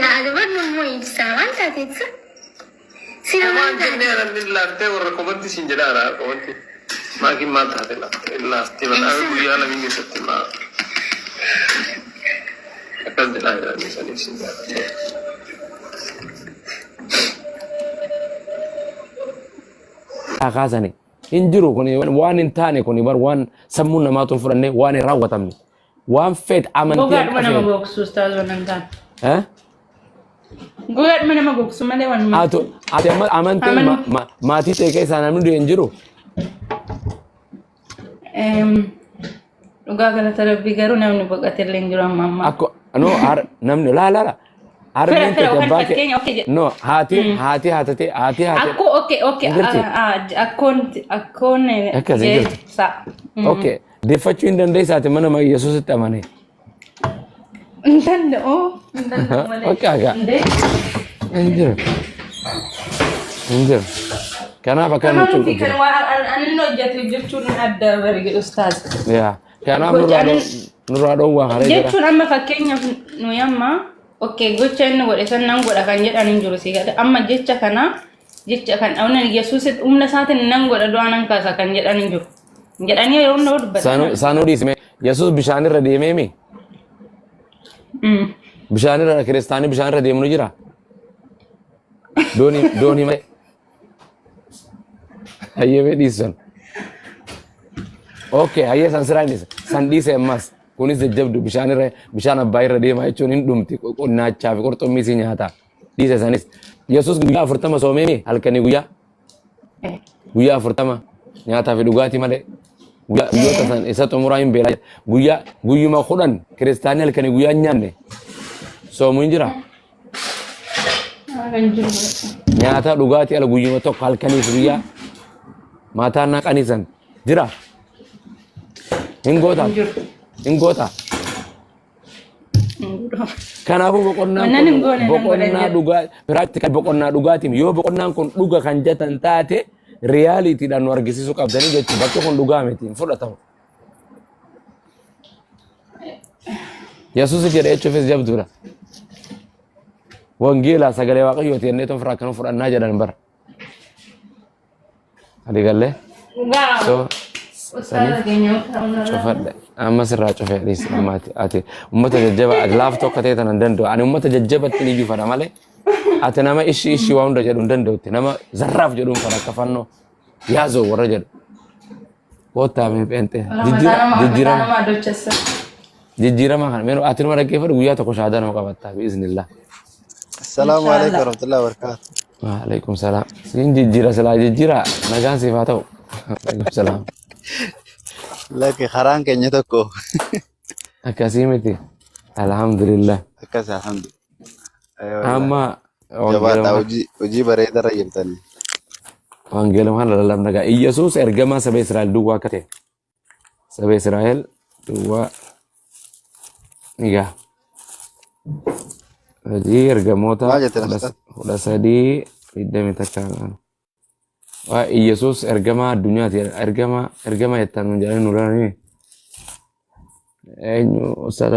هذا برضه مو يساوي أنت تيجي ما جنّي أنا نلا أنت وركومنتي سنجلارا كومنتي ما كي ما تهدي لا إلا تبى أنا بقولي أنا مين يسوي ما أكاد لا إلا نسأني سنجلارا akasani injiru kuni wan intane kuni bar wan sammunna ma tunfuranne wan rawatamni wan fet amanti Gugat mo na mag-boksu, Ustaz, walang tan. ha Gugat mo na mag-boksu, maliwan mo. ato ate amanti mati te kai sana ndu injiru Dhugaa galata Rabbii garuu namni boqotillee hin jiru amma amma. akko no ar namni la armin te tabake no hati hatate Akko akkoon sa. okay defachu indande saate mana ma yesus tamane Intanda oh. okay aga injir kana bakkan Kanaaf kan waan ani hojjetu jechuun adda barge Ustaz. ya kana nurado wa hare Jechuun amma fakkeenyaaf nu yamma okay gocha inni godhe sannan godha kan jedhan hin jiru si gada amma jecha kan dhawna Yesuusit umna isaatiin nan godha du'aanan kaasa kan jedhan hin jiru. Jedhanii yeroo hunda dubbatan. Sanu disme Yesus bishaanirra deemee bishaanirra kiristaanii bishaanirra deemu jira dooni mai hayyee dhiisan okay hayyee san siraanis san dhiise ammas kunis jajjabdu bishaan abbaa irra deemaa jechuun hin dhumti qonnaachaa fi qorxommii si nyaata dhiise sanis Yesus guyyaa 40 soomee halkanii guyyaa 40 nyaataa fi dhugaatii malee guyyoota san isa xumuraa hin beela guyyuma 10 kiristaanii halkanii guyyaa nyaanne soomuu hin jira nyaata dhugaatii ala guyyuma tokko halkanii fi guyyaa maataa naqanii san jira hin goota kanaafuu boqonnaa dhugaa practical boqonnaa dhugaatiin yoo boqonnaan kun dhuga kan jatan taate realityidhaan nu argisiisuu qabdanii jechuudha bakki kun dhugaa miti fudhatamu Yesuus jedhee jechuufis jabduudha wangeela sagalee waaqayyooti jennee ton firaa kan fudhannaa jedhan bara adi galee so cufadhe amma sirraa cufee dhiis ammaati ati ummata jajjaba laaf tokko ta'e tanan danda'u ani ummata jajjabatti ni jifadha malee ati nama ishi waa hunda jedhu hin danda'utti nama zarraaf jedhuun kan akka fannoo yaazoo warra jedhu koottaa mee pheenxee jijjiirama kana meenuu ati nama dhaggeeffadhu guyyaa tokko shaadaa nama qabattaa bi'iznillah. Assalamu alaikum warahmatullahi wabarakatuh. Waalaikum salam. Siin jijjiira silaa jijjiira nagaan siif haa ta'u. Waalaikum salam. Laki kharaan keenya tokko. Akkasii miti. Alhamdulillah. Akkas alhamdulillah. Amma jabaata hojii bareedarra jirtani. Wangeeluma lalam nagaa. Yesuus ergamaa saba Israa'el duwwaa akka ta'e. Saba Israa'el duwwaa nigaa. Hojii ergamoota 13 iddoon takkaan. Waa Yesuus ergamaa addunyaati ergamaa jettaan nu jedhanii nu laalanii eenyu Ustaaz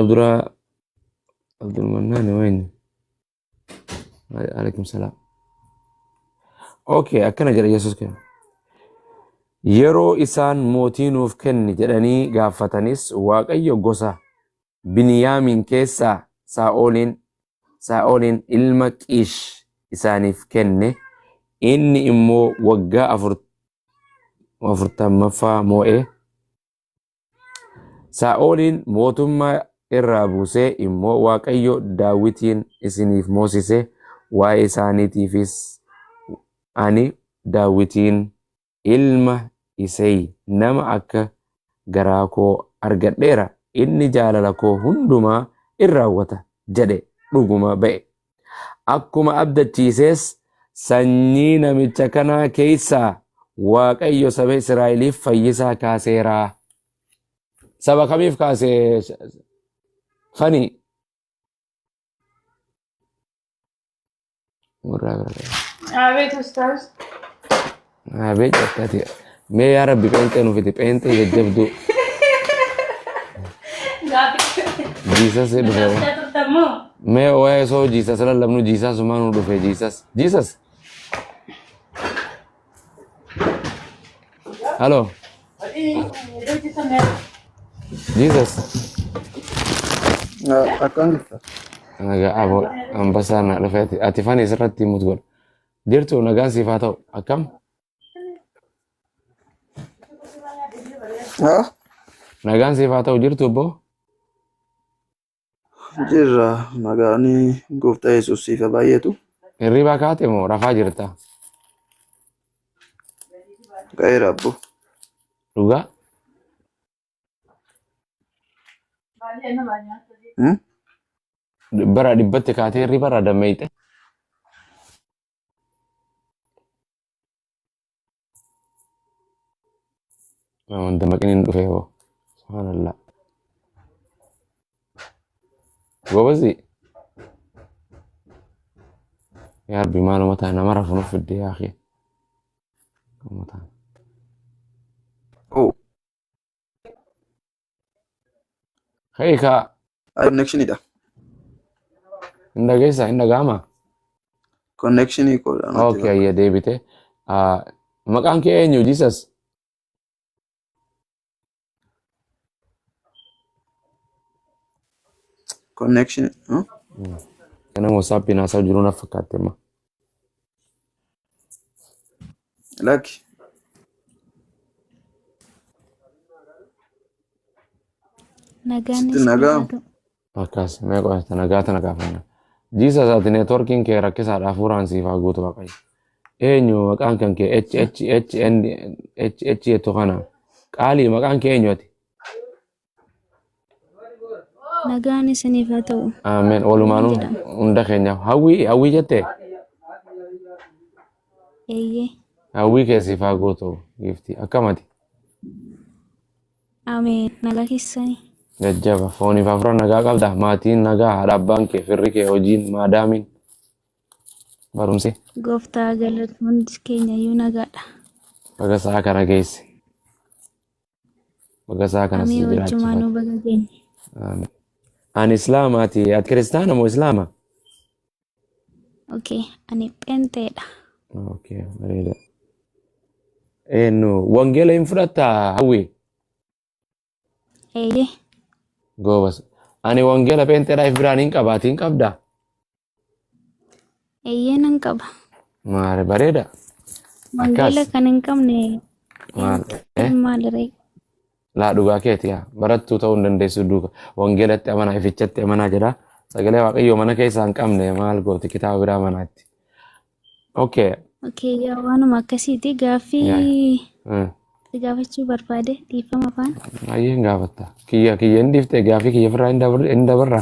Abdulmannaan wayni alaikum salaam okay akkana jedha Yesuus kenna yeroo isaan mootii nuuf kenni jedhanii gaafatanis Waaqayyo gosa Biniyaamiin keessaa Saa'oliin ilma Qiish isaaniif kenne inni immoo waggaa 40 moo'ee Saa'oliin mootummaa irraa buusee immoo Waaqayyo Daawitiin isiniif moosise waa'ee isaaniitiifis ani Daawitiin ilma Isey nama akka garaa koo argadheera inni jaalala koo hundumaa in raawwata jedhe dhuguma ba'e akkuma abdachiises sanyii namicha kanaa keessaa Waaqayyo saba Israa'eliif fayyisaa kaaseera. Saba kamiif kaasee fani? Abeet Ustaaz. Abeet jattati. Mee yaa Rabbi pheenxee nuufiti pheenxee jajjabduu. Jesus dhufeera. Mee waa'ee soo jiisas lallabnu jiisas maanu dhufe jiisas. Jiisas. Halo. Jiisas. Akkam jirta? Nagaa aboo ambasaa na dhufeeti. Ati fani isirratti himut godha. Jirtu nagaan siif haa ta'u. Akkam? Nagaan siif haa ta'u jirtu obbo? Jirra nagaani gooftaa Yesuus siifa baay'eetu Hirribaa kaate moo rafaa jirta? ga'eera abbo. Dhugaa? Bara dhibbatti kaatee hirribarraa dammeeyte? Wanta maqiniin dhufee hoo? Subhaanallah. Gobazi. Ya Rabbi maaluma ta'a nama rafu nuuf fidde yaa akhi. Oh, Ka'ika connectionidha. hin dhageessaa hin dhaga'amaa? Connectionii koodhaan. Okay, ayya deebite. Maqaan kee eenyu Jesus? Connection. Kana WhatsApp na jiru na fakkaatte ma. Lakki. Nagaa. Akkas mee qo'ata nagaa tana kaafanna. Jesus ati networking kee rakkisaadhaaf furaan siifaa guutu waaqayyo. Eenyu maqaan kan kee H jettu kana qaalii maqaan kee eenyu ati? Nagaan isiniif haa ta'u. Ameen. Walumaanuu hunda keenyaaf. Hawwii jettee? Eeyyee. Hawwii keessiif haa guutu gifti. Akkamati? Ameen. Nagaa keessanii. Jajjaba. Fooniif afura nagaa qabda. Maatiin nagaa, haadha abbaan kee, firri kee, hojiin, maadaamiin. Barumsi. Gooftaa galata hundi keenya iyyuu nagaadha. Baga sa'a kana geesse. Baga sa'a kana si Ameen wajjumaanuu jiraachifate. baga keenya. Ameen. Ani Islaamaati. Ati kiristaana moo Islaama? Okay. Ani phenteedha. Okay, bareeda. Eenyu wangeela hin fudhattaa hawwii? Eeyyee. Goobas. Ani wangeela phenteedhaaf biraan hin qabaati hin qabdaa? Eeyyee nan qaba. Maare bareeda. Wangeela kan hin qabne maaliree? Laa dhugaa keeti yaa barattuu ta'uu hin dandeessu duuka wangeelatti amanaa ifichatti amanaa jedha sagalee waaqayyoo mana keessaa hin qabne maal gooti kitaaba biraa manaatti. Okay. Okay, yaa waanuma akkasiiti gaaffii gaafachuu barbaade dhiifama afaan. Baay'ee hin gaafatta. Kiyya hin dhiifte gaaffii kiyya ofirraa hin dabarra.